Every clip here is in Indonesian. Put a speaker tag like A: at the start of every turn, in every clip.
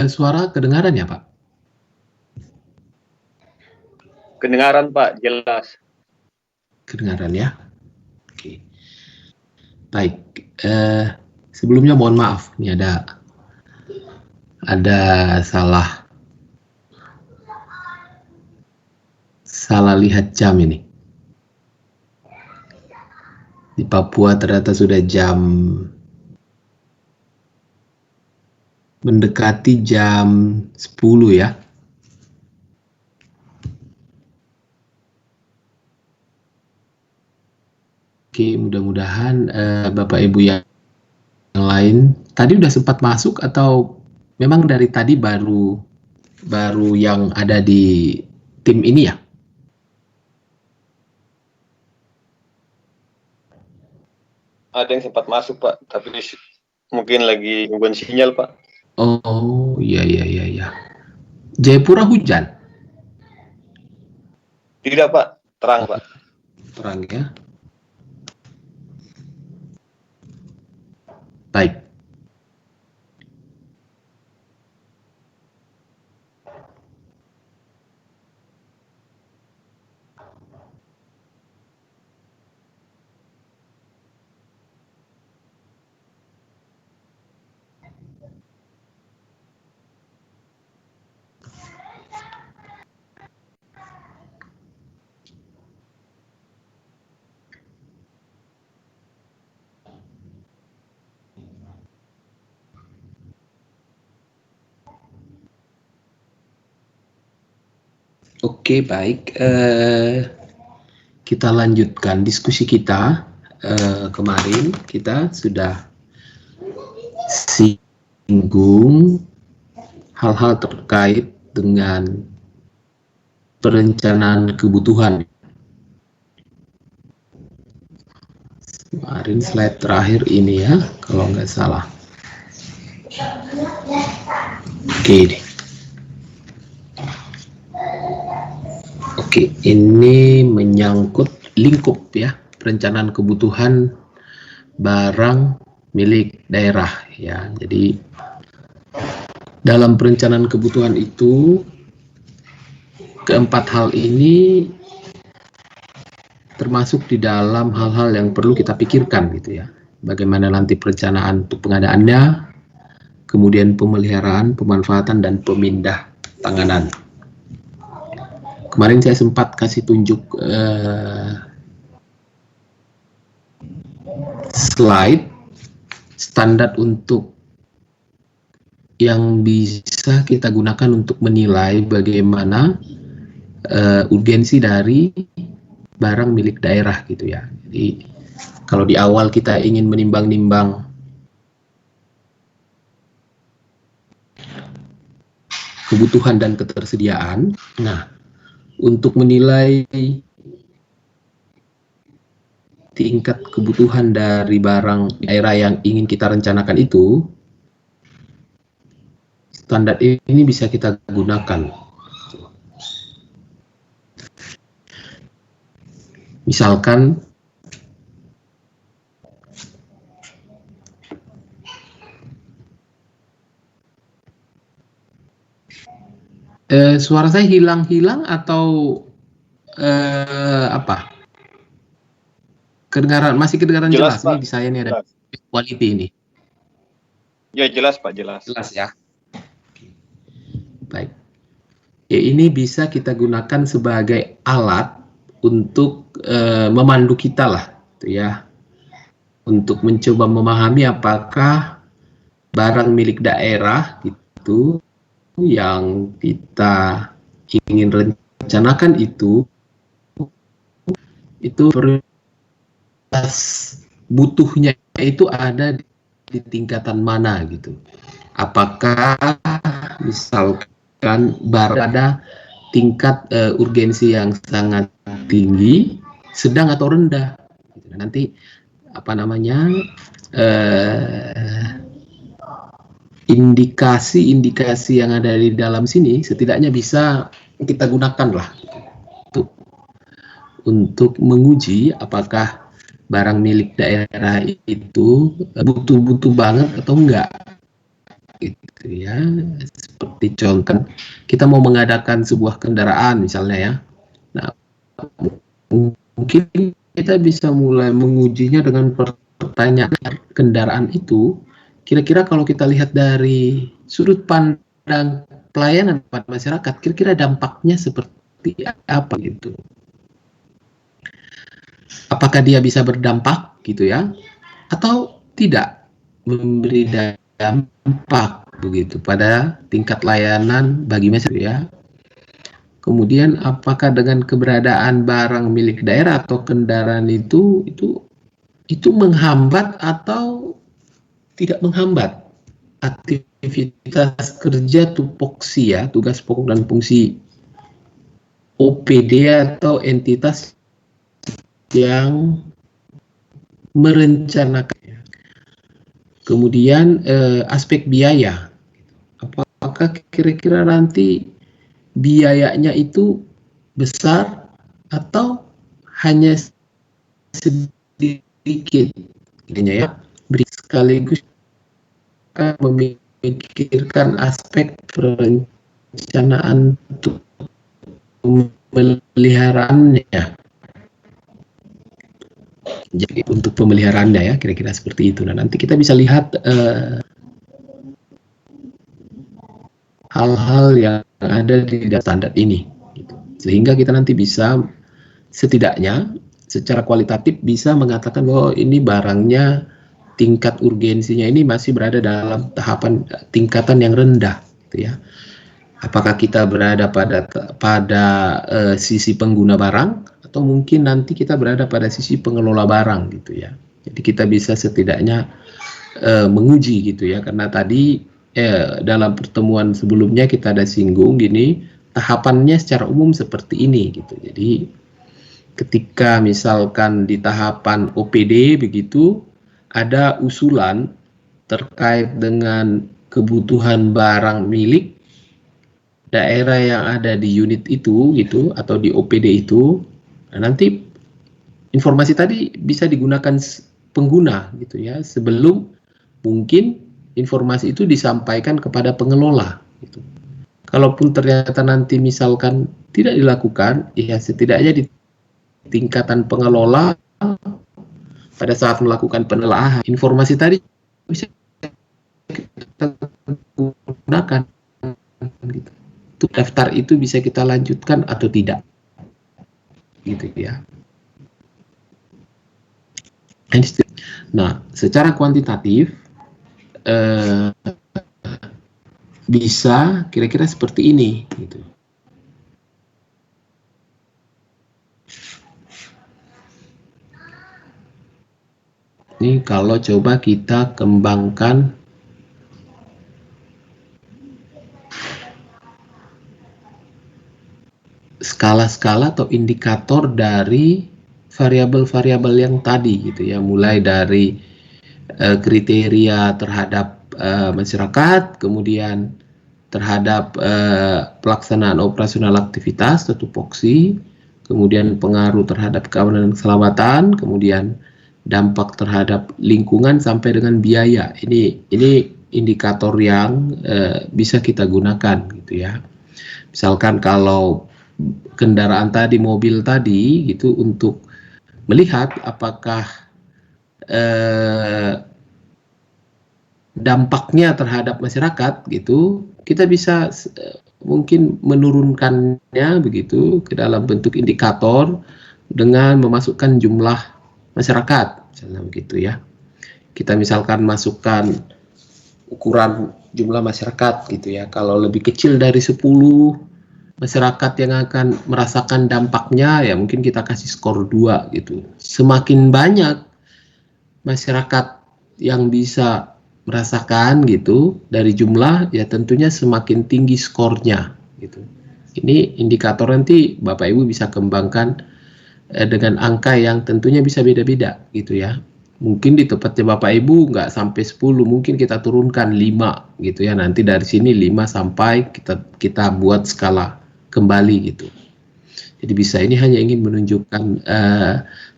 A: Suara kedengaran ya, Pak?
B: Kedengaran, Pak, jelas.
A: Kedengaran ya. Oke. Baik. Sebelumnya mohon maaf, ini ada salah lihat jam ini. Di Papua ternyata sudah mendekati jam 10 ya. Oke, mudah-mudahan Bapak Ibu yang lain tadi udah sempat masuk atau memang dari tadi baru yang ada di tim ini ya?
B: Ada yang sempat masuk, Pak, tapi mungkin lagi gangguan sinyal, Pak.
A: Oh, iya. Jayapura hujan?
B: Tidak, Pak. Terang, Pak.
A: Terang ya. Baik. Oke, baik. Kita lanjutkan diskusi kita. Kemarin kita sudah singgung hal-hal terkait dengan perencanaan kebutuhan. Kemarin slide terakhir ini ya, kalau nggak salah. Oke. Oke, ini menyangkut lingkup ya, perencanaan kebutuhan barang milik daerah ya. Jadi dalam perencanaan kebutuhan itu keempat hal ini termasuk di dalam hal-hal yang perlu kita pikirkan gitu ya. Bagaimana nanti perencanaan untuk pengadaannya, kemudian pemeliharaan, pemanfaatan, dan pemindah tanganan. Kemarin saya sempat kasih tunjuk slide standar untuk yang bisa kita gunakan untuk menilai bagaimana urgensi dari barang milik daerah gitu ya. Jadi kalau di awal kita ingin menimbang-nimbang kebutuhan dan ketersediaan, nah untuk menilai tingkat kebutuhan dari barang daerah yang ingin kita rencanakan itu, standar ini bisa kita gunakan. Misalkan suara saya hilang atau apa? Masih kedengaran jelas
B: Pak.
A: Nih di saya ini ada quality ini.
B: Ya jelas, Pak, jelas.
A: Jelas ya. Baik. Ya, ini bisa kita gunakan sebagai alat untuk memandu kita lah, gitu ya. Untuk mencoba memahami apakah barang milik daerah itu yang kita ingin rencanakan itu butuhnya itu ada di tingkatan mana gitu. Apakah misalkan ada tingkat urgensi yang sangat tinggi, sedang atau rendah. Nanti apa namanya indikasi-indikasi yang ada di dalam sini setidaknya bisa kita gunakan lah untuk menguji apakah barang milik daerah itu butuh-butuh banget atau enggak gitu ya. Seperti contoh, kita mau mengadakan sebuah kendaraan misalnya ya. Nah, mungkin kita bisa mulai mengujinya dengan pertanyaan kendaraan itu, kira-kira kalau kita lihat dari sudut pandang pelayanan pada masyarakat, kira-kira dampaknya seperti apa gitu. Apakah dia bisa berdampak gitu ya, atau tidak memberi dampak begitu pada tingkat layanan bagi masyarakat ya. Kemudian apakah dengan keberadaan barang milik daerah atau kendaraan itu menghambat atau tidak menghambat aktivitas kerja tupoksi ya, tugas pokok dan fungsi OPD atau entitas yang merencanakan. Kemudian aspek biaya, apakah kira-kira nanti biayanya itu besar atau hanya sedikit ya, sekaligus memikirkan aspek perencanaan untuk pemeliharaannya. Jadi untuk pemeliharaannya ya, kira-kira seperti itu. Nah, nanti kita bisa lihat hal-hal yang ada di standar ini, gitu. Sehingga kita nanti bisa setidaknya secara kualitatif bisa mengatakan bahwa ini barangnya tingkat urgensinya ini masih berada dalam tahapan tingkatan yang rendah, gitu ya. Apakah kita berada pada sisi pengguna barang atau mungkin nanti kita berada pada sisi pengelola barang, gitu ya. Jadi kita bisa setidaknya menguji gitu ya, karena tadi dalam pertemuan sebelumnya kita ada singgung gini, tahapannya secara umum seperti ini gitu. Jadi ketika misalkan di tahapan OPD begitu ada usulan terkait dengan kebutuhan barang milik daerah yang ada di unit itu gitu atau di OPD itu, nah, nanti informasi tadi bisa digunakan pengguna gitu ya, sebelum mungkin informasi itu disampaikan kepada pengelola gitu. Kalaupun ternyata nanti misalkan tidak dilakukan, ya setidaknya di tingkatan pengelola pada saat melakukan penelaahan, informasi tadi bisa kita gunakan gitu. Untuk daftar itu bisa kita lanjutkan atau tidak gitu ya. Nah, secara kuantitatif bisa kira-kira seperti ini gitu. Ini kalau coba kita kembangkan skala-skala atau indikator dari variabel-variabel yang tadi gitu ya, mulai dari kriteria terhadap masyarakat, kemudian terhadap pelaksanaan operasional aktivitas atau tupoksi, kemudian pengaruh terhadap keamanan dan keselamatan, kemudian dampak terhadap lingkungan sampai dengan biaya. Ini indikator yang bisa kita gunakan gitu ya. Misalkan kalau kendaraan tadi, mobil tadi gitu, untuk melihat apakah dampaknya terhadap masyarakat gitu, kita bisa mungkin menurunkannya begitu ke dalam bentuk indikator dengan memasukkan jumlah masyarakat misalnya begitu ya. Kita misalkan masukkan ukuran jumlah masyarakat gitu ya, kalau lebih kecil dari 10 masyarakat yang akan merasakan dampaknya, ya mungkin kita kasih skor 2 gitu. Semakin banyak masyarakat yang bisa merasakan gitu dari jumlah, ya tentunya semakin tinggi skornya gitu. Ini indikator nanti Bapak Ibu bisa kembangkan dengan angka yang tentunya bisa beda-beda gitu ya. Mungkin di tempatnya Bapak Ibu nggak sampai 10, mungkin kita turunkan 5 gitu ya. Nanti dari sini 5 sampai kita buat skala kembali gitu. Jadi bisa, ini hanya ingin menunjukkan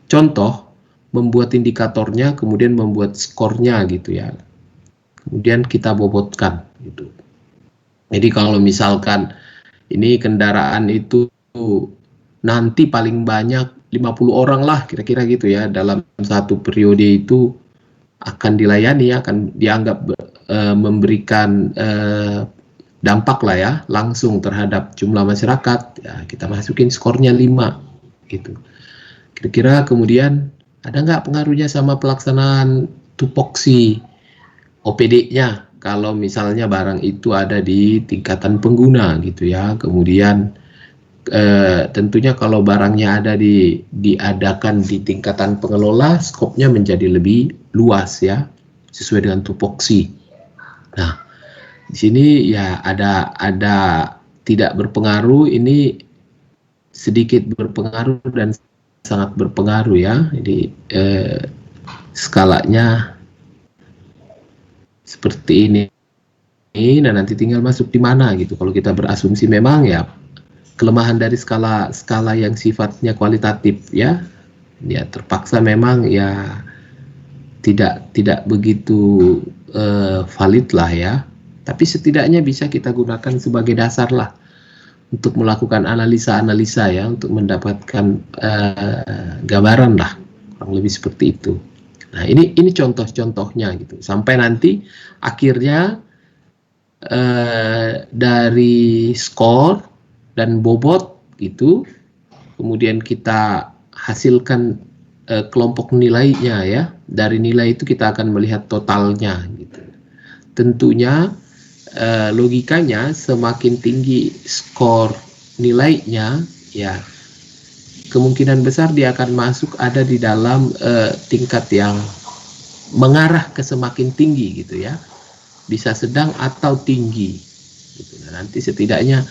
A: contoh membuat indikatornya, kemudian membuat skornya gitu ya. Kemudian kita bobotkan gitu. Jadi kalau misalkan ini kendaraan itu nanti paling banyak 50 orang lah kira-kira gitu ya, dalam satu periode itu akan dilayani, akan dianggap memberikan dampak lah ya langsung terhadap jumlah masyarakat, ya kita masukin skornya 5 gitu. Kira-kira kemudian ada nggak pengaruhnya sama pelaksanaan tupoksi OPD-nya kalau misalnya barang itu ada di tingkatan pengguna gitu ya. Kemudian tentunya kalau barangnya ada diadakan di tingkatan pengelola, skopnya menjadi lebih luas ya, sesuai dengan tupoksi. Nah, di sini ya ada tidak berpengaruh, ini sedikit berpengaruh dan sangat berpengaruh ya. Jadi skalanya seperti ini. Nah, nanti tinggal masuk di mana gitu. Kalau kita berasumsi memang ya kelemahan dari skala yang sifatnya kualitatif ya terpaksa memang ya tidak begitu valid lah ya, tapi setidaknya bisa kita gunakan sebagai dasar lah untuk melakukan analisa ya, untuk mendapatkan gambaran lah, kurang lebih seperti itu. Nah, ini contoh-contohnya gitu, sampai nanti akhirnya dari skor dan bobot itu kemudian kita hasilkan kelompok nilainya ya. Dari nilai itu kita akan melihat totalnya gitu. Tentunya logikanya semakin tinggi skor nilainya ya kemungkinan besar dia akan masuk ada di dalam tingkat yang mengarah ke semakin tinggi gitu ya, bisa sedang atau tinggi gitu. Nah, nanti setidaknya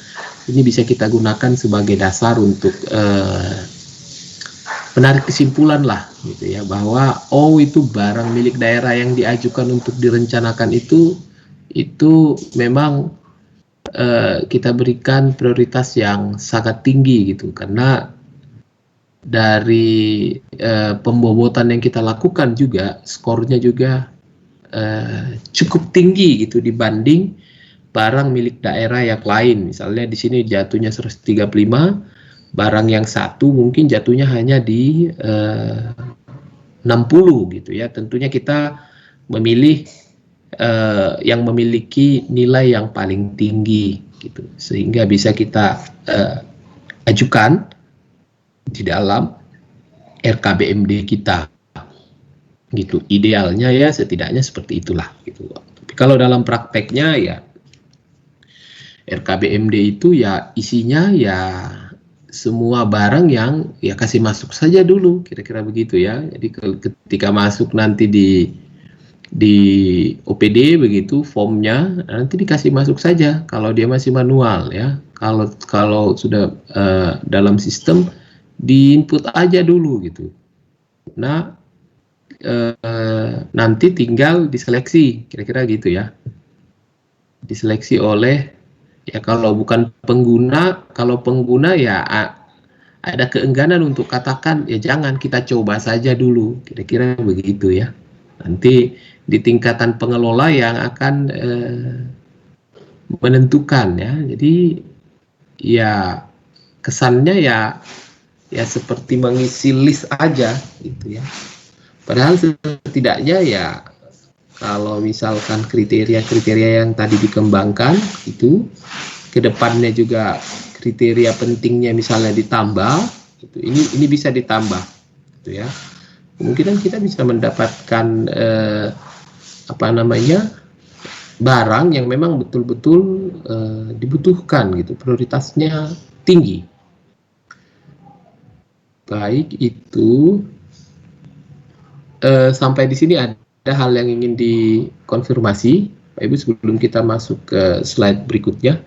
A: ini bisa kita gunakan sebagai dasar untuk menarik kesimpulan lah gitu ya, bahwa itu barang milik daerah yang diajukan untuk direncanakan itu memang kita berikan prioritas yang sangat tinggi gitu, karena dari pembobotan yang kita lakukan juga skornya juga cukup tinggi gitu dibanding barang milik daerah yang lain. Misalnya di sini jatuhnya 135, barang yang satu mungkin jatuhnya hanya di 60 gitu ya. Tentunya kita memilih yang memiliki nilai yang paling tinggi gitu, sehingga bisa kita ajukan di dalam RKBMD kita gitu. Idealnya ya setidaknya seperti itulah gitu. Tapi kalau dalam prakteknya ya RKBMD itu ya isinya ya semua barang yang ya kasih masuk saja dulu, kira-kira begitu ya. Jadi ketika masuk nanti di OPD begitu formnya, nanti dikasih masuk saja kalau dia masih manual ya. Kalau sudah dalam sistem diinput aja dulu gitu. Nah, nanti tinggal diseleksi, kira-kira gitu ya. Diseleksi oleh ya, kalau bukan pengguna, kalau pengguna ya ada keengganan untuk katakan ya jangan, kita coba saja dulu, kira-kira begitu ya. Nanti di tingkatan pengelola yang akan menentukan ya. Jadi ya kesannya ya seperti mengisi list aja gitu ya. Padahal setidaknya ya kalau misalkan kriteria-kriteria yang tadi dikembangkan itu kedepannya juga kriteria pentingnya misalnya ditambah, gitu. Ini bisa ditambah, gitu ya. Kemungkinan kita bisa mendapatkan barang yang memang betul-betul dibutuhkan, gitu. Prioritasnya tinggi. Baik, itu sampai di sini ada hal yang ingin dikonfirmasi, Pak Ibu, sebelum kita masuk ke slide berikutnya.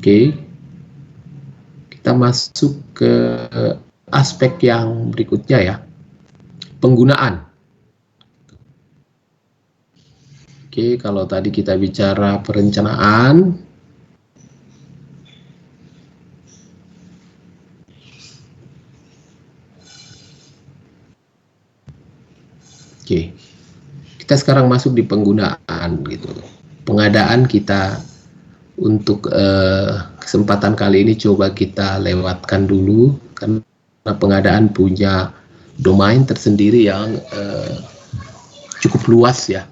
A: Oke, kita masuk ke aspek yang berikutnya ya, penggunaan. Oke, kalau tadi kita bicara perencanaan, Oke. Kita sekarang masuk di penggunaan gitu. Pengadaan kita untuk kesempatan kali ini coba kita lewatkan dulu karena pengadaan punya domain tersendiri yang cukup luas ya.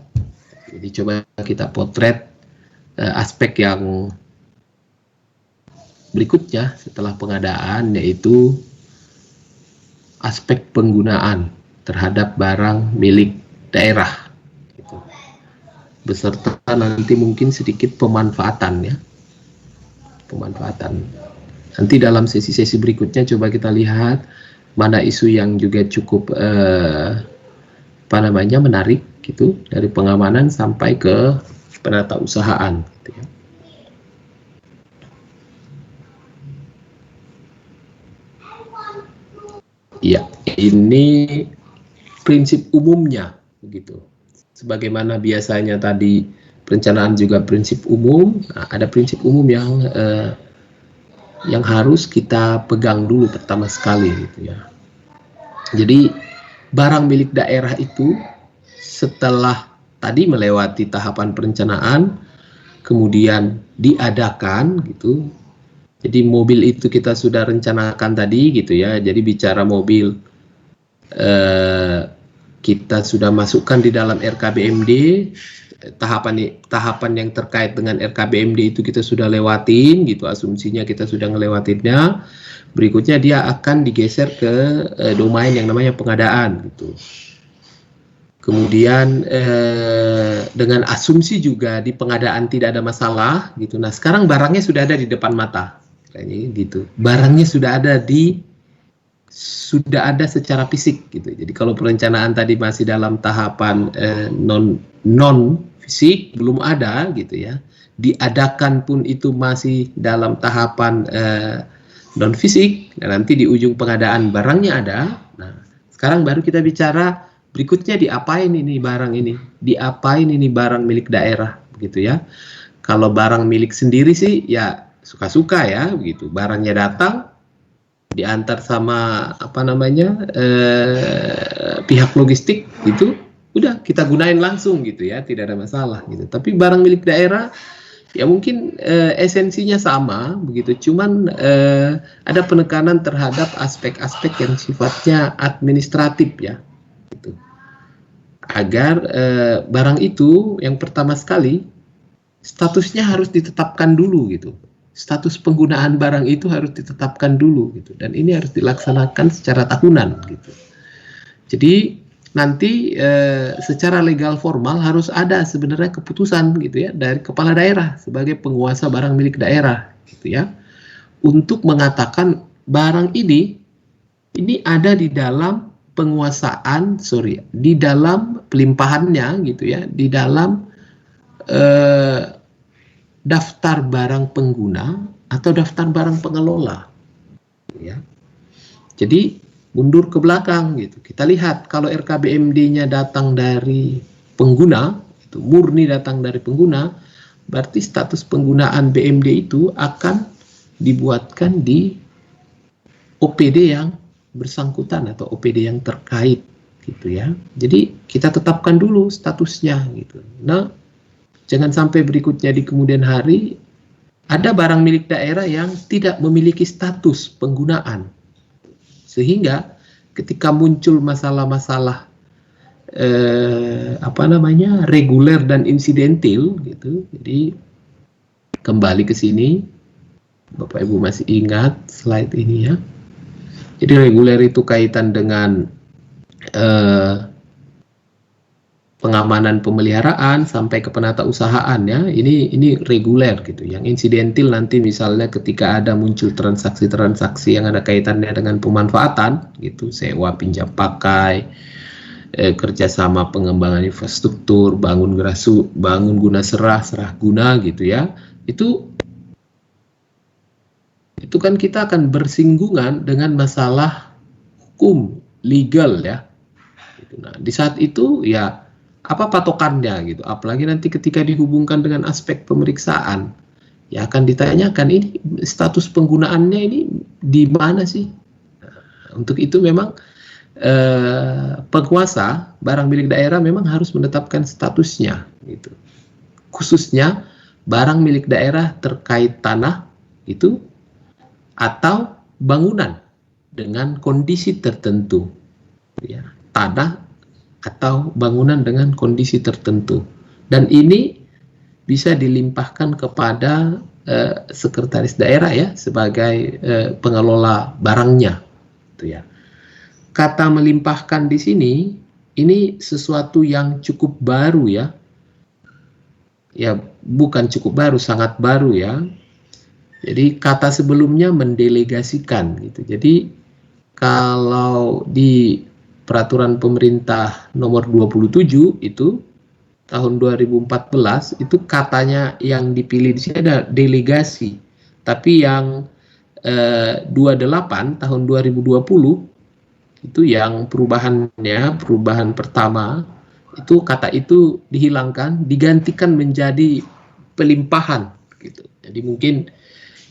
A: Jadi coba kita potret aspek yang berikutnya setelah pengadaan, yaitu aspek penggunaan terhadap barang milik daerah gitu. Beserta nanti mungkin sedikit pemanfaatan ya, pemanfaatan. Nanti dalam sesi-sesi berikutnya coba kita lihat mana isu yang juga cukup menarik gitu, dari pengamanan sampai ke penatausahaan gitu ya. Ya, ini prinsip umumnya begitu. Sebagaimana biasanya tadi perencanaan juga prinsip umum, nah, ada prinsip umum yang harus kita pegang dulu pertama sekali gitu ya. Jadi barang milik daerah itu setelah tadi melewati tahapan perencanaan, kemudian diadakan gitu. Jadi mobil itu kita sudah rencanakan tadi gitu ya. Jadi bicara mobil kita sudah masukkan di dalam RKBMD, tahapan yang terkait dengan RKBMD itu kita sudah lewatin gitu, asumsinya kita sudah ngelewatinnya. Berikutnya dia akan digeser ke domain yang namanya pengadaan gitu. Kemudian dengan asumsi juga di pengadaan tidak ada masalah gitu. Nah, sekarang barangnya sudah ada di depan mata. Kayaknya gitu. Barangnya sudah ada secara fisik gitu. Jadi kalau perencanaan tadi masih dalam tahapan non fisik, belum ada gitu ya. Diadakan pun itu masih dalam tahapan non fisik. Nah, nanti di ujung pengadaan barangnya ada. Nah, sekarang baru kita bicara berikutnya diapain ini barang ini? Diapain ini barang milik daerah begitu ya. Kalau barang milik sendiri sih ya suka-suka ya begitu. Barangnya datang diantar sama pihak logistik gitu, udah kita gunain langsung gitu ya, tidak ada masalah gitu. Tapi barang milik daerah ya mungkin esensinya sama begitu, cuman ada penekanan terhadap aspek-aspek yang sifatnya administratif ya gitu. Agar barang itu yang pertama sekali statusnya harus ditetapkan dulu gitu. Status penggunaan barang itu harus ditetapkan dulu gitu, dan ini harus dilaksanakan secara tahunan gitu. Jadi nanti secara legal formal harus ada sebenarnya keputusan gitu ya dari kepala daerah sebagai penguasa barang milik daerah gitu ya, untuk mengatakan barang ini ada di dalam penguasaan, di dalam pelimpahannya gitu ya, di dalam daftar barang pengguna atau daftar barang pengelola ya. Jadi mundur ke belakang gitu, kita lihat kalau RKBMD-nya datang dari pengguna, itu murni datang dari pengguna, berarti status penggunaan BMD itu akan dibuatkan di OPD yang bersangkutan atau OPD yang terkait gitu ya. Jadi kita tetapkan dulu statusnya gitu. Nah, jangan sampai berikutnya di kemudian hari ada barang milik daerah yang tidak memiliki status penggunaan. Sehingga ketika muncul masalah-masalah reguler dan insidentil gitu. Jadi kembali ke sini, Bapak Ibu masih ingat slide ini ya. Jadi reguler itu kaitan dengan pengamanan pemeliharaan sampai ke penatausahaan ya, ini reguler gitu. Yang insidentil nanti misalnya ketika ada muncul transaksi-transaksi yang ada kaitannya dengan pemanfaatan gitu, sewa pinjam pakai, kerjasama pengembangan infrastruktur, bangun guna serah guna gitu ya, itu kan kita akan bersinggungan dengan masalah hukum legal ya. Nah, di saat itu ya apa patokannya gitu, apalagi nanti ketika dihubungkan dengan aspek pemeriksaan ya akan ditanyakan ini status penggunaannya ini di mana sih. Nah, untuk itu memang penguasa barang milik daerah memang harus menetapkan statusnya gitu. Khususnya barang milik daerah terkait tanah itu atau bangunan dengan kondisi tertentu, ya, tanah atau bangunan dengan kondisi tertentu, dan ini bisa dilimpahkan kepada sekretaris daerah ya sebagai pengelola barangnya, gitu ya. Kata melimpahkan di sini ini sesuatu yang cukup baru ya bukan cukup baru, sangat baru ya. Jadi kata sebelumnya mendelegasikan gitu. Jadi kalau di peraturan pemerintah nomor 27 itu tahun 2014 itu katanya yang dipilih di sini ada delegasi. Tapi yang 28 tahun 2020 itu yang perubahan pertama itu kata itu dihilangkan, digantikan menjadi pelimpahan gitu. Jadi mungkin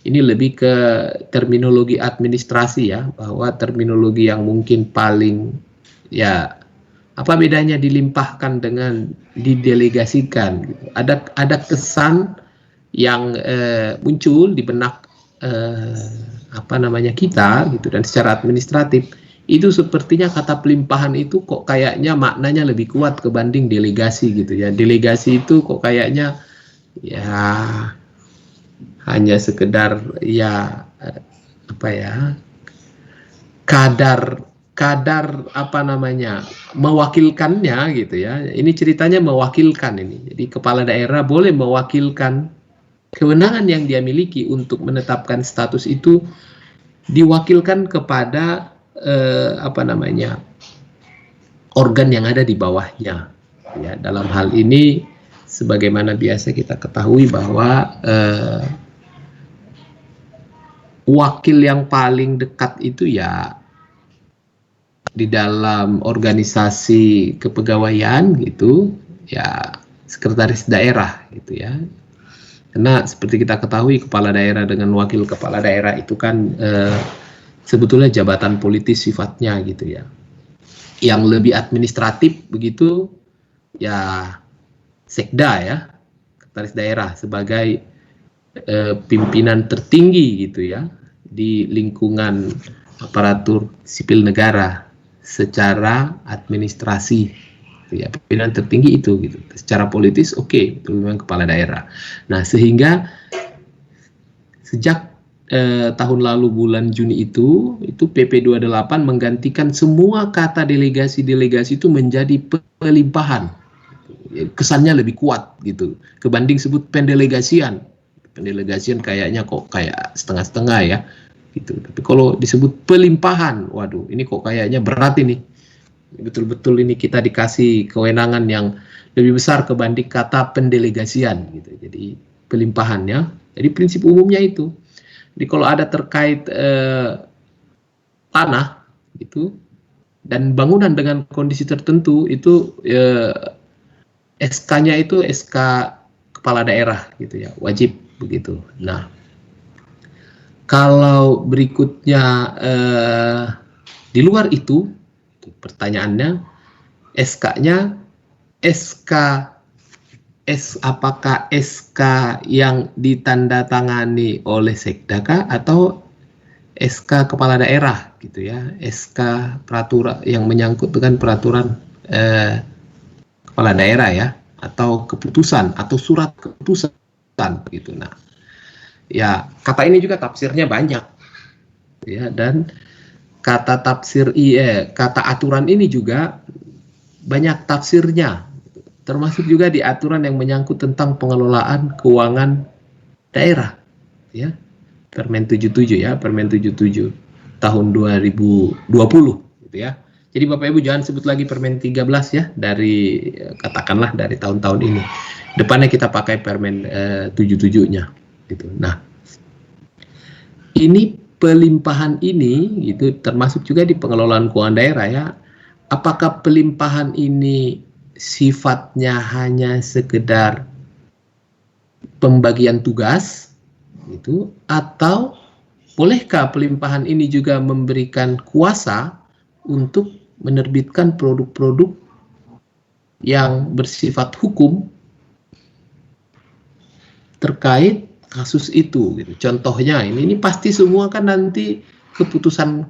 A: ini lebih ke terminologi administrasi ya, bahwa terminologi yang mungkin paling ya apa bedanya dilimpahkan dengan didelegasikan gitu. Ada kesan yang muncul di benak kita gitu, dan secara administratif itu sepertinya kata pelimpahan itu kok kayaknya maknanya lebih kuat kebanding delegasi gitu ya. Delegasi itu kok kayaknya ya hanya sekedar ya kadar mewakilkannya gitu ya. Ini ceritanya mewakilkan ini. Jadi kepala daerah boleh mewakilkan kewenangan yang dia miliki untuk menetapkan status itu diwakilkan kepada organ yang ada di bawahnya ya. Dalam hal ini sebagaimana biasa kita ketahui bahwa wakil yang paling dekat itu ya di dalam organisasi kepegawaian gitu ya, sekretaris daerah gitu ya. Karena seperti kita ketahui kepala daerah dengan wakil kepala daerah itu kan sebetulnya jabatan politis sifatnya gitu ya. Yang lebih administratif begitu ya sekda ya, sekretaris daerah sebagai pimpinan tertinggi gitu ya di lingkungan aparatur sipil negara secara administrasi gitu ya. Pimpinan tertinggi itu gitu. Secara politis oke, itu memang kepala daerah. Nah, sehingga sejak tahun lalu bulan Juni itu PP 28 menggantikan semua kata delegasi itu menjadi pelimpahan. Kesannya lebih kuat gitu kebanding sebut pendelegasian. Pendelegasian kayaknya kok kayak setengah-setengah ya gitu. Tapi kalau disebut pelimpahan, waduh ini kok kayaknya berat ini. Betul-betul ini kita dikasih kewenangan yang lebih besar kebanding kata pendelegasian gitu. Jadi pelimpahannya. Jadi prinsip umumnya itu. Jadi kalau ada terkait tanah gitu dan bangunan dengan kondisi tertentu itu SK-nya itu SK kepala daerah gitu ya, wajib begitu. Nah, kalau berikutnya di luar itu pertanyaannya SK-nya apakah SK yang ditandatangani oleh Sekdaka atau SK kepala daerah gitu ya, SK peraturan yang menyangkut dengan peraturan kepala daerah ya, atau keputusan atau surat keputusan gitu. Nah, ya kata ini juga tafsirnya banyak ya, dan kata aturan ini juga banyak tafsirnya, termasuk juga di aturan yang menyangkut tentang pengelolaan keuangan daerah ya, Permen 77 ya, Permen 77 tahun 2020 gitu ya. Jadi Bapak Ibu jangan sebut lagi Permen 13 ya, dari katakanlah dari tahun-tahun ini. Depannya kita pakai Permen 77-nya gitu. Nah, ini pelimpahan ini gitu termasuk juga di pengelolaan keuangan daerah ya. Apakah pelimpahan ini sifatnya hanya sekedar pembagian tugas gitu, atau bolehkah pelimpahan ini juga memberikan kuasa untuk menerbitkan produk-produk yang bersifat hukum terkait kasus itu gitu. Contohnya ini pasti semua kan nanti keputusan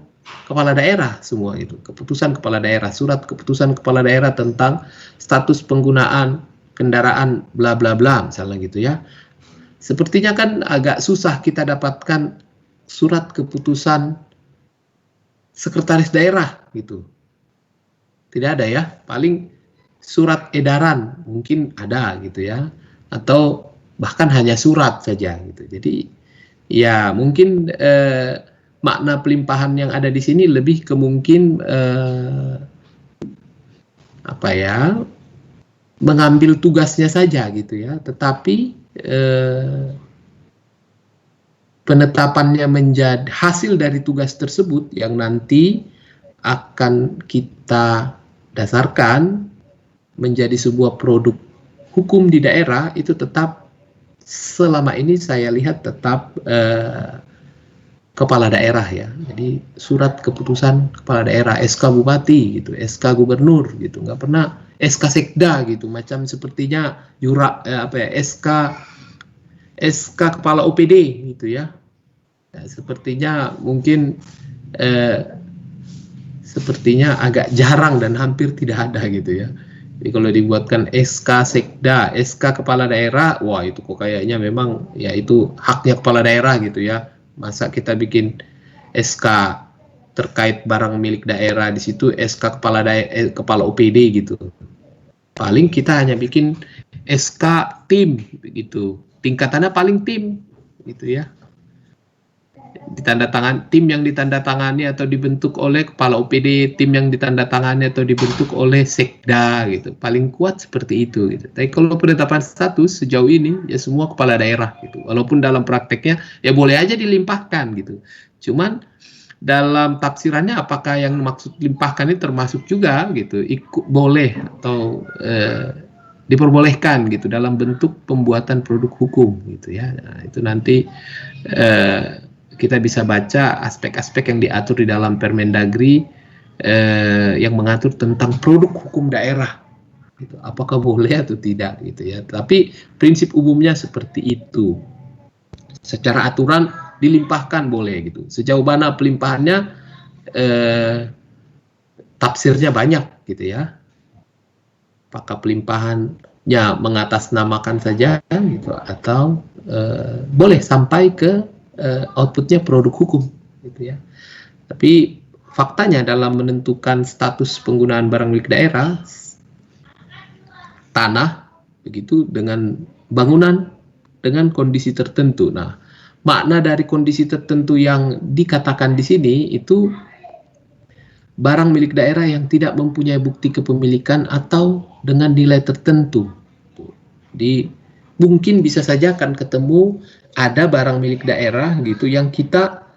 A: kepala daerah semua itu. Keputusan kepala daerah, surat keputusan kepala daerah tentang status penggunaan kendaraan bla bla bla misalnya gitu ya. Sepertinya kan agak susah kita dapatkan surat keputusan sekretaris daerah gitu. Tidak ada ya, paling surat edaran mungkin ada gitu ya, atau bahkan hanya surat saja gitu. Jadi ya mungkin makna pelimpahan yang ada di sini lebih ke mungkin apa ya, mengambil tugasnya saja gitu ya, tetapi penetapannya menjadi hasil dari tugas tersebut yang nanti akan kita dasarkan menjadi sebuah produk hukum di daerah, itu tetap selama ini saya lihat tetap kepala daerah ya. Jadi surat keputusan kepala daerah, SK bupati gitu, SK gubernur gitu, nggak pernah SK sekda gitu, macam sepertinya SK kepala OPD gitu ya. Ya, sepertinya mungkin sepertinya agak jarang dan hampir tidak ada gitu ya. Jadi kalau dibuatkan SK sekda, SK kepala daerah, wah itu kok kayaknya memang ya itu haknya kepala daerah gitu ya. Masa kita bikin SK terkait barang milik daerah di situ SK kepala OPD gitu. Paling kita hanya bikin SK tim begitu. Tingkatannya paling tim gitu ya. Tim yang ditandatangani atau dibentuk oleh kepala OPD, tim yang ditandatangani atau dibentuk oleh sekda gitu. Paling kuat seperti itu gitu. Tapi kalau penetapan status sejauh ini ya semua kepala daerah gitu. Walaupun dalam prakteknya ya boleh aja dilimpahkan gitu. Cuman dalam tafsirannya apakah yang maksud limpahkan ini termasuk juga gitu, ikut boleh atau diperbolehkan gitu dalam bentuk pembuatan produk hukum gitu ya. Nah, itu nanti kita bisa baca aspek-aspek yang diatur di dalam Permendagri yang mengatur tentang produk hukum daerah. Gitu. Apakah boleh atau tidak gitu ya. Tapi prinsip umumnya seperti itu. Secara aturan dilimpahkan boleh gitu. Sejauh mana pelimpahannya tafsirnya banyak gitu ya. Apakah pelimpahannya mengatasnamakan saja gitu atau boleh sampai ke outputnya produk hukum gitu ya. Tapi faktanya dalam menentukan status penggunaan barang milik daerah, tanah begitu dengan bangunan dengan kondisi tertentu. Nah, makna dari kondisi tertentu yang dikatakan di sini itu barang milik daerah yang tidak mempunyai bukti kepemilikan atau dengan nilai tertentu. Mungkin bisa saja akan ketemu ada barang milik daerah gitu yang kita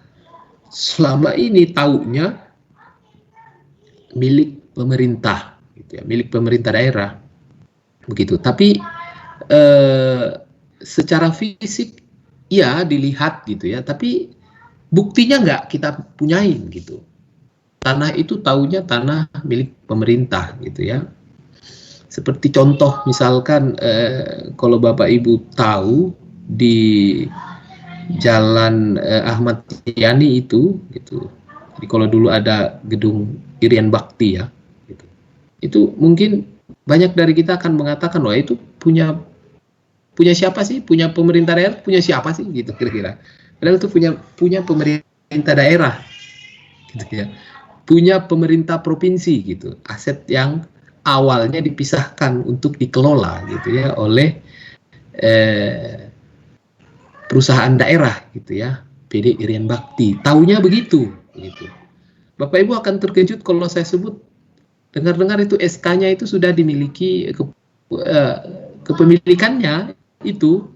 A: selama ini taunya milik pemerintah gitu ya, milik pemerintah daerah begitu. Tapi secara fisik ya dilihat gitu ya, tapi buktinya nggak kita punyain gitu. Tanah itu taunya tanah milik pemerintah gitu ya. Seperti contoh misalkan kalau Bapak Ibu tahu di Jalan Ahmad Yani itu gitu. Jadi kalau dulu ada gedung Irian Bakti ya gitu. Itu mungkin banyak dari kita akan mengatakan wah itu punya siapa sih? Punya pemerintah daerah, punya siapa sih gitu kira-kira. Padahal itu punya pemerintah daerah gitu ya. Punya pemerintah provinsi gitu. Aset yang awalnya dipisahkan untuk dikelola gitu ya oleh perusahaan daerah gitu ya, PD Irian Bakti. Taunya begitu gitu. Bapak Ibu akan terkejut kalau saya sebut dengar-dengar itu SK-nya itu sudah dimiliki kepemilikannya itu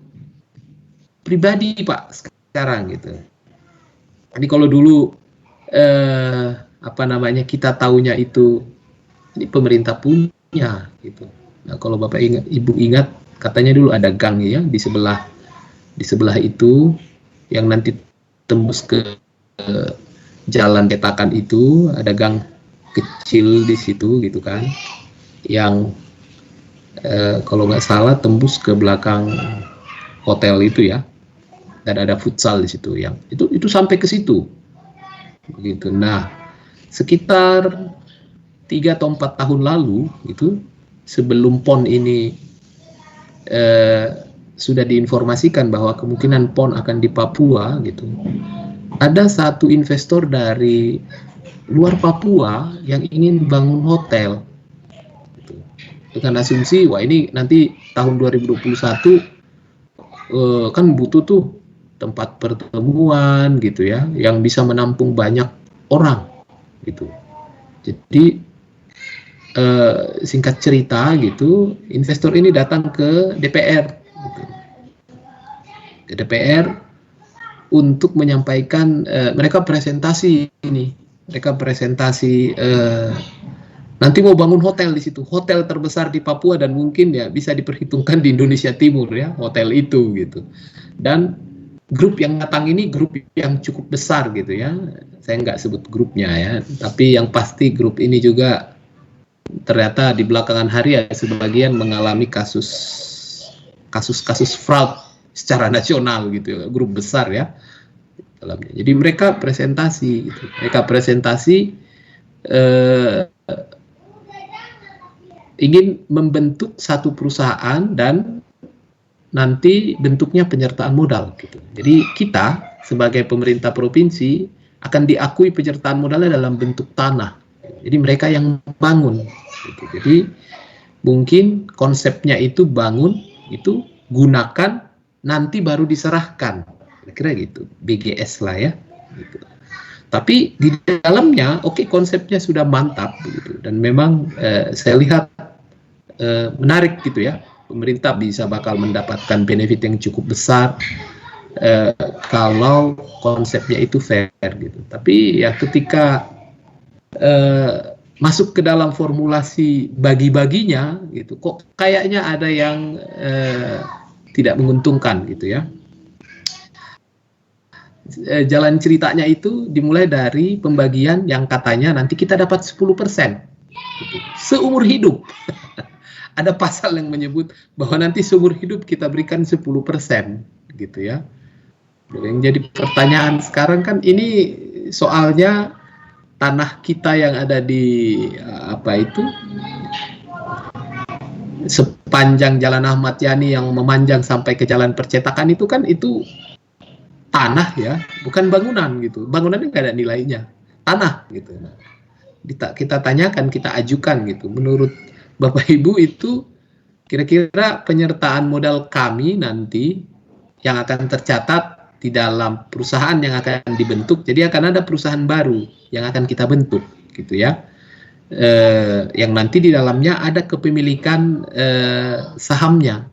A: pribadi Pak sekarang gitu. Jadi kalau dulu kita taunya itu ini pemerintah punya gitu. Nah, kalau Bapak Ibu ingat katanya dulu ada gang ya di sebelah itu yang nanti tembus ke jalan petakan itu ada gang kecil di situ gitu kan, yang kalau nggak salah tembus ke belakang hotel itu ya, dan ada futsal di situ, yang itu sampai ke situ gitu. Nah, sekitar 3 atau 4 tahun lalu itu, sebelum PON ini sudah diinformasikan bahwa kemungkinan PON akan di Papua gitu, ada satu investor dari luar Papua yang ingin bangun hotel gitu, dengan asumsi wah ini nanti tahun 2021 kan butuh tuh tempat pertemuan gitu ya, yang bisa menampung banyak orang gitu. Jadi singkat cerita gitu, investor ini datang ke DPR gitu. Ke DPR untuk menyampaikan mereka presentasi ini, mereka presentasi nanti mau bangun hotel di situ, hotel terbesar di Papua dan mungkin ya bisa diperhitungkan di Indonesia Timur ya, hotel itu gitu. Dan grup yang datang ini grup yang cukup besar gitu ya, saya nggak sebut grupnya ya, tapi yang pasti grup ini juga ternyata di belakangan hari ya sebagian mengalami kasus fraud secara nasional gitu ya, grup besar ya dalamnya. Jadi mereka presentasi gitu. Mereka presentasi ingin membentuk satu perusahaan dan nanti bentuknya penyertaan modal gitu. Jadi kita sebagai pemerintah provinsi akan diakui penyertaan modalnya dalam bentuk tanah. Jadi mereka yang bangun gitu. Jadi mungkin konsepnya itu bangun, itu gunakan, nanti baru diserahkan. Kira-kira gitu, BGS lah ya gitu. Tapi di dalamnya konsepnya sudah mantap gitu. Dan memang saya lihat menarik gitu ya. Pemerintah bisa bakal mendapatkan benefit yang cukup besar kalau konsepnya itu fair gitu. Tapi ya ketika masuk ke dalam formulasi bagi-baginya gitu, kok kayaknya ada yang tidak menguntungkan gitu ya. Jalan ceritanya itu dimulai dari pembagian yang katanya nanti kita dapat 10% gitu, seumur hidup. Ada pasal yang menyebut bahwa nanti seumur hidup kita berikan 10% gitu ya. Yang jadi pertanyaan sekarang kan ini soalnya tanah kita yang ada di sepanjang Jalan Ahmad Yani yang memanjang sampai ke Jalan Percetakan itu kan itu tanah ya, bukan bangunan gitu. Bangunannya nggak ada nilainya, tanah gitu. Nah, kita tanyakan, kita ajukan gitu. Menurut Bapak Ibu itu kira-kira penyertaan modal kami nanti yang akan tercatat di dalam perusahaan yang akan dibentuk. Jadi akan ada perusahaan baru yang akan kita bentuk gitu ya. Yang nanti di dalamnya ada kepemilikan sahamnya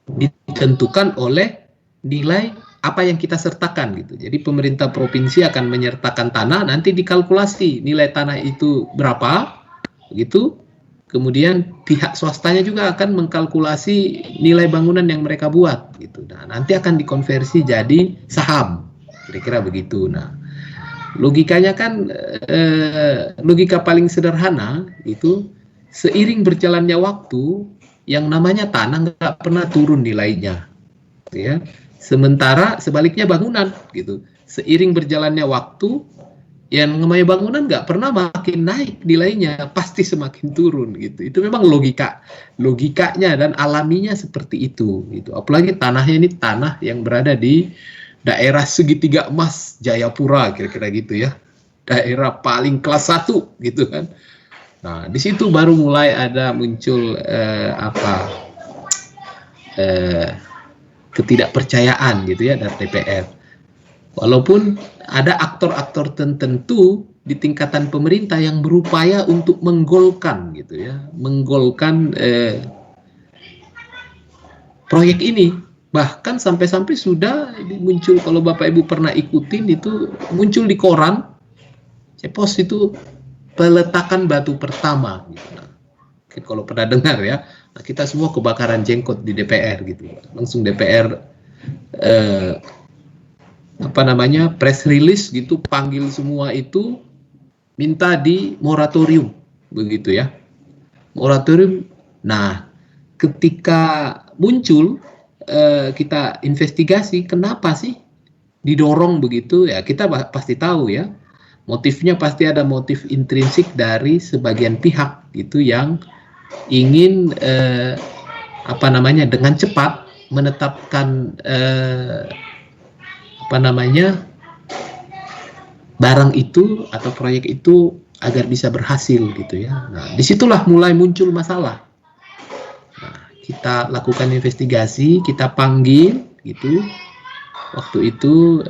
A: ditentukan oleh nilai apa yang kita sertakan gitu. Jadi pemerintah provinsi akan menyertakan tanah, nanti dikalkulasi nilai tanah itu berapa gitu. Kemudian pihak swastanya juga akan mengkalkulasi nilai bangunan yang mereka buat gitu. Nah, nanti akan dikonversi jadi saham. Kira-kira begitu. Nah, logikanya kan logika paling sederhana itu seiring berjalannya waktu yang namanya tanah nggak pernah turun nilainya. Gitu ya. Sementara sebaliknya bangunan gitu. Seiring berjalannya waktu yang namanya bangunan nggak pernah makin naik nilainya, pasti semakin turun gitu. Itu memang logikanya dan alaminya seperti itu gitu. Apalagi tanahnya ini tanah yang berada di daerah segitiga emas Jayapura, kira-kira gitu ya, daerah paling kelas 1 gitu kan. Nah di situ baru mulai ada muncul ketidakpercayaan gitu ya dari DPR. Walaupun ada aktor-aktor tertentu di tingkatan pemerintah yang berupaya untuk menggolkan gitu ya, menggolkan proyek ini. Bahkan sampai-sampai sudah muncul, kalau Bapak Ibu pernah ikutin itu muncul di koran, Cepos itu peletakan batu pertama gitu. Nah, kalau pernah dengar ya, nah, kita semua kebakaran jenggot di DPR gitu. Langsung DPR press release gitu, panggil semua itu minta di moratorium, begitu ya, moratorium. Nah, ketika muncul kita investigasi kenapa sih didorong begitu ya, kita pasti tahu ya, motifnya pasti ada motif intrinsik dari sebagian pihak gitu yang ingin dengan cepat menetapkan barang itu atau proyek itu agar bisa berhasil gitu ya. Nah, disitulah mulai muncul masalah. Nah, kita lakukan investigasi, kita panggil gitu. Waktu itu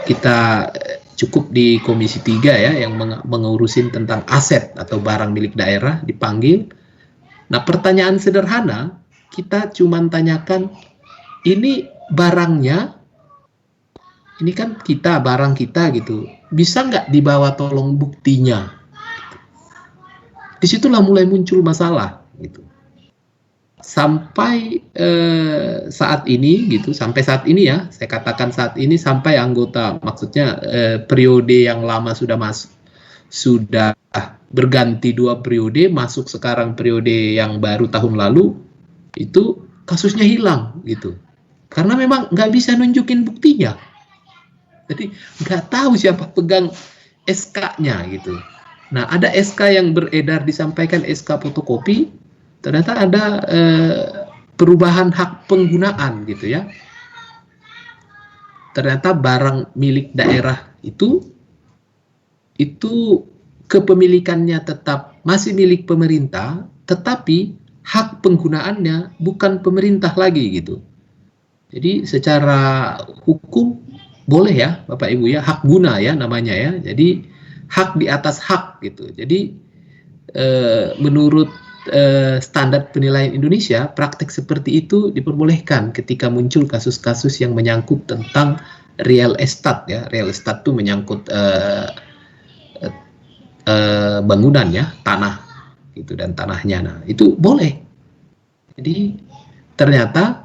A: kita cukup di Komisi 3 ya, yang mengurusin tentang aset atau barang milik daerah, dipanggil. Nah, pertanyaan sederhana, kita cuma tanyakan, ini barangnya, ini kan kita, barang kita gitu, bisa nggak dibawa tolong buktinya? Disitulah mulai muncul masalah gitu. Sampai saat ini gitu, sampai saat ini ya, saya katakan saat ini, sampai anggota, maksudnya periode yang lama sudah berganti 2 periode, masuk sekarang periode yang baru tahun lalu, itu kasusnya hilang gitu. Karena memang nggak bisa nunjukin buktinya. Jadi nggak tahu siapa pegang SK-nya gitu. Nah, ada SK yang beredar, disampaikan SK fotokopi, ternyata ada perubahan hak penggunaan gitu ya. Ternyata barang milik daerah itu kepemilikannya tetap masih milik pemerintah, tetapi hak penggunaannya bukan pemerintah lagi gitu. Jadi secara hukum boleh ya Bapak Ibu ya, hak guna ya namanya ya. Jadi hak di atas hak gitu. Jadi menurut standar penilaian Indonesia, praktek seperti itu diperbolehkan ketika muncul kasus-kasus yang menyangkut tentang real estate ya. Real estate itu menyangkut bangunan ya, tanah gitu, dan tanahnya. Nah, itu boleh. Jadi ternyata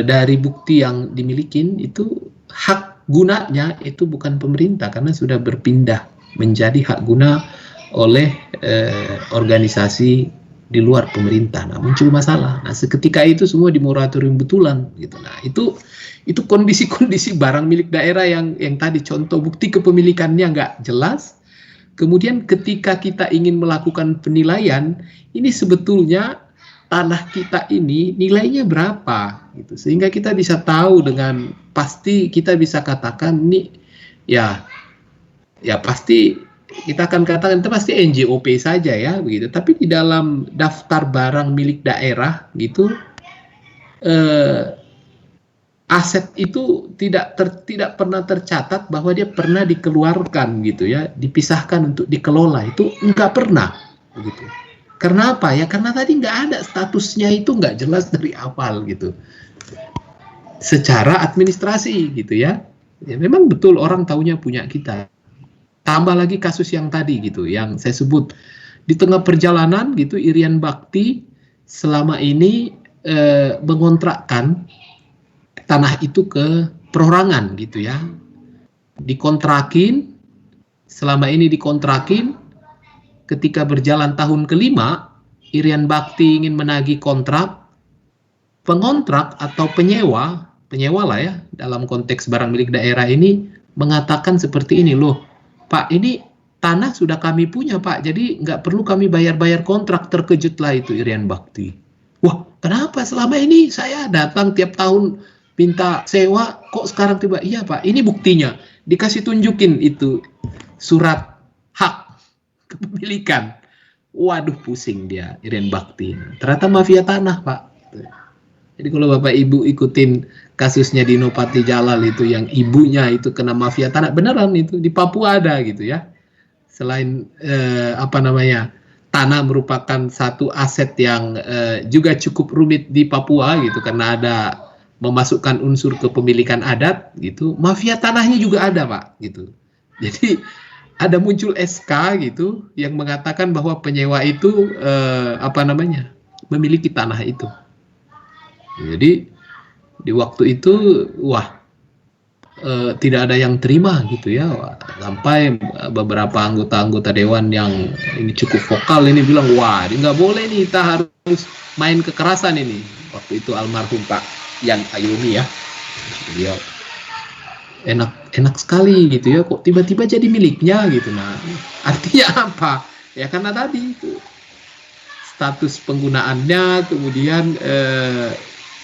A: dari bukti yang dimiliki itu hak gunanya itu bukan pemerintah, karena sudah berpindah menjadi hak guna oleh organisasi di luar pemerintah. Nah, muncul masalah. Nah, seketika itu semua di moratorium betulan gitu. Nah, itu kondisi-kondisi barang milik daerah yang tadi contoh bukti kepemilikannya nggak jelas. Kemudian ketika kita ingin melakukan penilaian, ini sebetulnya tanah kita ini nilainya berapa gitu, sehingga kita bisa tahu dengan pasti, kita bisa katakan ini ya pasti kita akan katakan itu pasti NJOP saja ya begitu. Tapi di dalam daftar barang milik daerah gitu, aset itu tidak pernah tercatat bahwa dia pernah dikeluarkan gitu ya, dipisahkan untuk dikelola, itu nggak pernah begitu. Karena apa ya? Karena tadi nggak ada statusnya, itu nggak jelas dari awal gitu. Secara administrasi gitu ya. Ya memang betul orang taunya punya kita. Tambah lagi kasus yang tadi gitu, yang saya sebut di tengah perjalanan gitu, Irian Bakti selama ini mengontrakkan tanah itu ke perorangan gitu ya, dikontrakin, selama ini dikontrakin. Ketika berjalan tahun kelima, Irian Bakti ingin menagih kontrak, pengontrak atau penyewa lah ya, dalam konteks barang milik daerah ini mengatakan seperti ini, loh Pak, ini tanah sudah kami punya Pak, jadi nggak perlu kami bayar kontrak. Terkejutlah itu Irian Bakti. Wah, kenapa selama ini saya datang tiap tahun minta sewa, kok sekarang tiba, iya Pak, ini buktinya. Dikasih tunjukin itu surat hak kepemilikan. Waduh, pusing dia Irian Bakti. Ternyata mafia tanah Pak. Jadi kalau Bapak Ibu ikutin kasusnya Dino Patijalal itu, yang ibunya itu kena mafia tanah, beneran itu di Papua ada gitu ya. Selain tanah merupakan satu aset yang juga cukup rumit di Papua gitu, karena ada memasukkan unsur kepemilikan adat gitu. Mafia tanahnya juga ada Pak gitu. Jadi ada muncul SK gitu yang mengatakan bahwa penyewa itu memiliki tanah itu. Jadi di waktu itu tidak ada yang terima gitu ya, sampai beberapa anggota-anggota dewan yang ini cukup vokal ini bilang, wah ini nggak boleh nih, kita harus main kekerasan ini. Waktu itu almarhum Pak Yan Ayumi ya, beliau enak sekali gitu ya, kok tiba-tiba jadi miliknya gitu. Nah artinya apa ya, karena tadi itu status penggunaannya, kemudian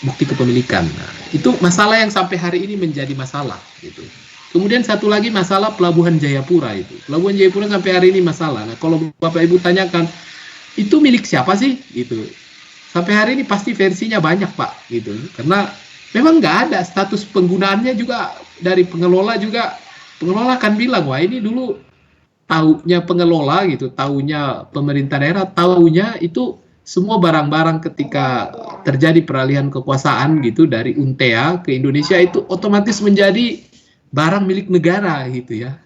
A: bukti kepemilikan. Nah, itu masalah yang sampai hari ini menjadi masalah gitu. Kemudian satu lagi masalah Pelabuhan Jayapura itu. Pelabuhan Jayapura sampai hari ini masalah. Nah, kalau Bapak Ibu tanyakan, itu milik siapa sih gitu. Sampai hari ini pasti versinya banyak, Pak, gitu. Karena memang nggak ada status penggunaannya juga dari pengelola juga. Pengelola kan bilang, wah ini dulu taunya pengelola gitu, taunya pemerintah daerah, taunya itu semua barang-barang ketika terjadi peralihan kekuasaan gitu dari UNTEA ke Indonesia itu otomatis menjadi barang milik negara gitu ya,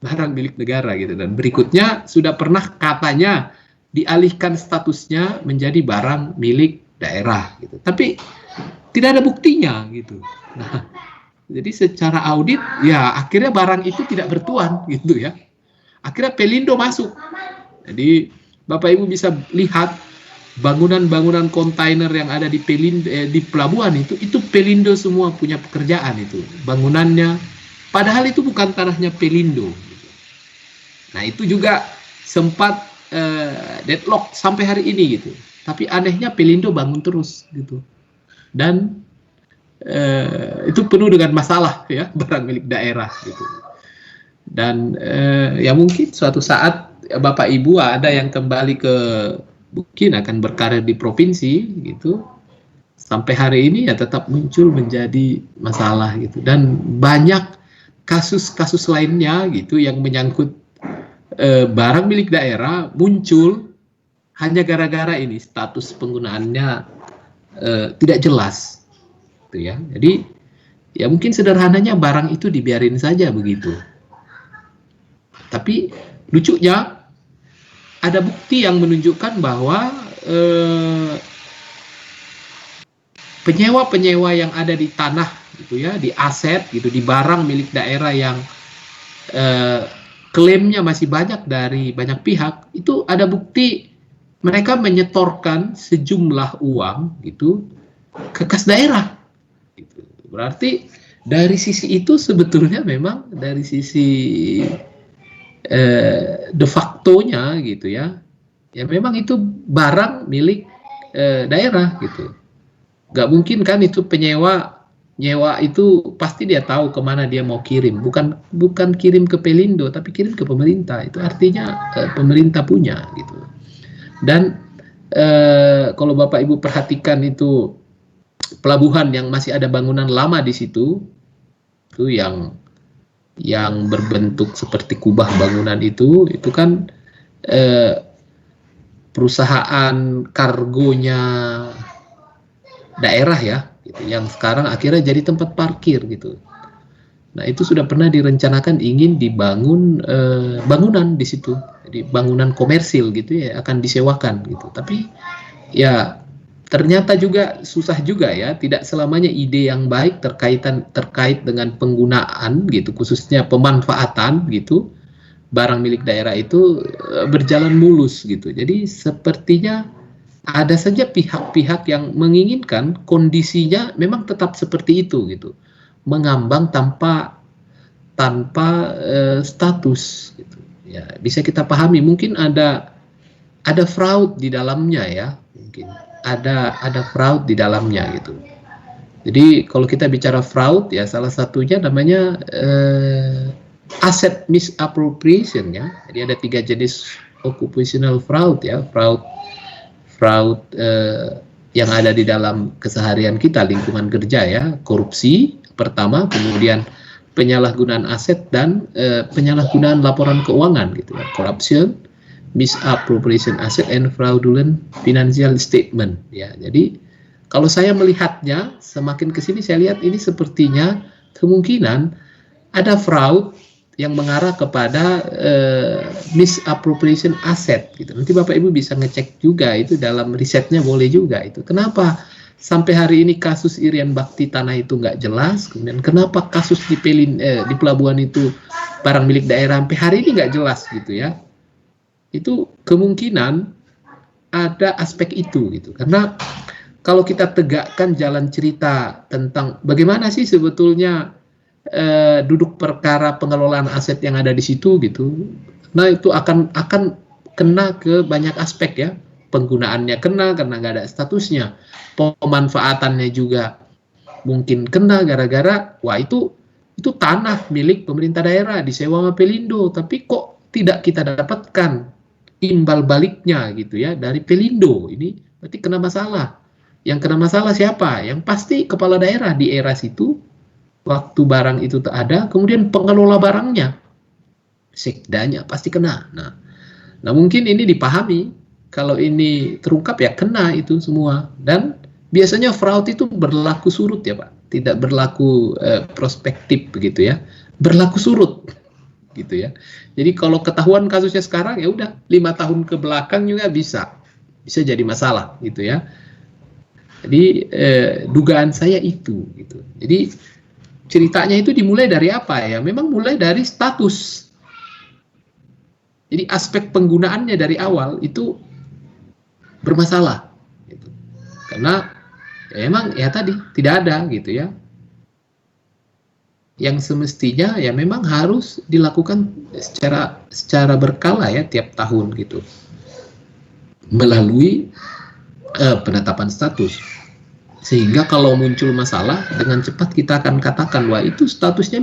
A: barang milik negara gitu. Dan berikutnya sudah pernah katanya dialihkan statusnya menjadi barang milik daerah gitu, tapi tidak ada buktinya gitu. Nah, jadi secara audit ya akhirnya barang itu tidak bertuan gitu ya, akhirnya Pelindo masuk. Jadi Bapak Ibu bisa lihat bangunan-bangunan kontainer yang ada di di pelabuhan itu Pelindo semua punya pekerjaan itu bangunannya, padahal itu bukan tanahnya Pelindo. Nah itu juga sempat deadlock sampai hari ini gitu. Tapi anehnya Pelindo bangun terus gitu, dan itu penuh dengan masalah ya, barang milik daerah gitu. Dan ya mungkin suatu saat Bapak Ibu ada yang kembali ke, mungkin akan berkarir di provinsi gitu, sampai hari ini ya tetap muncul menjadi masalah gitu. Dan banyak kasus-kasus lainnya gitu yang menyangkut barang milik daerah muncul hanya gara-gara ini status penggunaannya tidak jelas gitu ya. Jadi ya mungkin sederhananya barang itu dibiarin saja begitu, tapi lucunya ada bukti yang menunjukkan bahwa penyewa-penyewa yang ada di tanah gitu ya, di aset gitu, di barang milik daerah yang klaimnya masih banyak dari banyak pihak, itu ada bukti mereka menyetorkan sejumlah uang gitu ke kas daerah gitu. Berarti dari sisi itu sebetulnya memang dari sisi de facto-nya gitu ya, ya memang itu barang milik daerah gitu. Gak mungkin kan itu nyewa itu pasti dia tahu kemana dia mau kirim, bukan kirim ke Pelindo tapi kirim ke pemerintah. Itu artinya pemerintah punya gitu. Dan kalau Bapak Ibu perhatikan itu pelabuhan yang masih ada bangunan lama di situ, itu yang berbentuk seperti kubah bangunan itu kan perusahaan kargonya daerah ya gitu, yang sekarang akhirnya jadi tempat parkir gitu. Nah itu sudah pernah direncanakan ingin dibangun bangunan di situ, jadi bangunan komersil gitu ya, akan disewakan gitu. Tapi ya ternyata juga susah juga ya, tidak selamanya ide yang baik terkait dengan penggunaan gitu, khususnya pemanfaatan gitu, barang milik daerah itu berjalan mulus gitu. Jadi sepertinya ada saja pihak-pihak yang menginginkan kondisinya memang tetap seperti itu gitu, mengambang tanpa status gitu. Ya bisa kita pahami, mungkin ada fraud di dalamnya ya, mungkin ada fraud di dalamnya gitu. Jadi kalau kita bicara fraud ya salah satunya namanya asset misappropriation ya. Jadi ada 3 jenis occupational fraud ya, fraud yang ada di dalam keseharian kita, lingkungan kerja ya, korupsi pertama, kemudian penyalahgunaan aset dan penyalahgunaan laporan keuangan gitu ya, corruption, misappropriation asset and fraudulent financial statement ya. Jadi kalau saya melihatnya semakin kesini saya lihat ini sepertinya kemungkinan ada fraud yang mengarah kepada misappropriation asset gitu. Nanti Bapak Ibu bisa ngecek juga itu dalam risetnya, boleh juga itu. Kenapa sampai hari ini kasus Irian Bakti tanah itu nggak jelas, kemudian kenapa kasus di pelabuhan itu barang milik daerah sampai hari ini nggak jelas gitu ya. Itu kemungkinan ada aspek itu gitu, karena kalau kita tegakkan jalan cerita tentang bagaimana sih sebetulnya duduk perkara pengelolaan aset yang ada di situ gitu, nah itu akan kena ke banyak aspek ya. Penggunaannya kena karena nggak ada statusnya, pemanfaatannya juga mungkin kena gara-gara wah itu tanah milik pemerintah daerah disewa sama Pelindo, tapi kok tidak kita dapatkan imbal baliknya gitu ya dari Pelindo. Ini berarti kena masalah. Yang kena masalah siapa? Yang pasti kepala daerah di era situ waktu barang itu tak ada, kemudian pengelola barangnya, sekdanya pasti kena. Nah mungkin ini dipahami. Kalau ini terungkap ya kena itu semua. Dan biasanya fraud itu berlaku surut ya Pak, tidak berlaku prospektif begitu ya, berlaku surut gitu ya. Jadi kalau ketahuan kasusnya sekarang ya udah 5 tahun ke belakang juga bisa jadi masalah gitu ya. Jadi dugaan saya itu gitu. Jadi ceritanya itu dimulai dari apa ya? Memang mulai dari status. Jadi aspek penggunaannya dari awal itu bermasalah gitu. Karena ya emang ya tadi tidak ada gitu ya, yang semestinya ya memang harus dilakukan secara berkala ya tiap tahun gitu melalui penetapan status, sehingga kalau muncul masalah dengan cepat kita akan katakan wah itu statusnya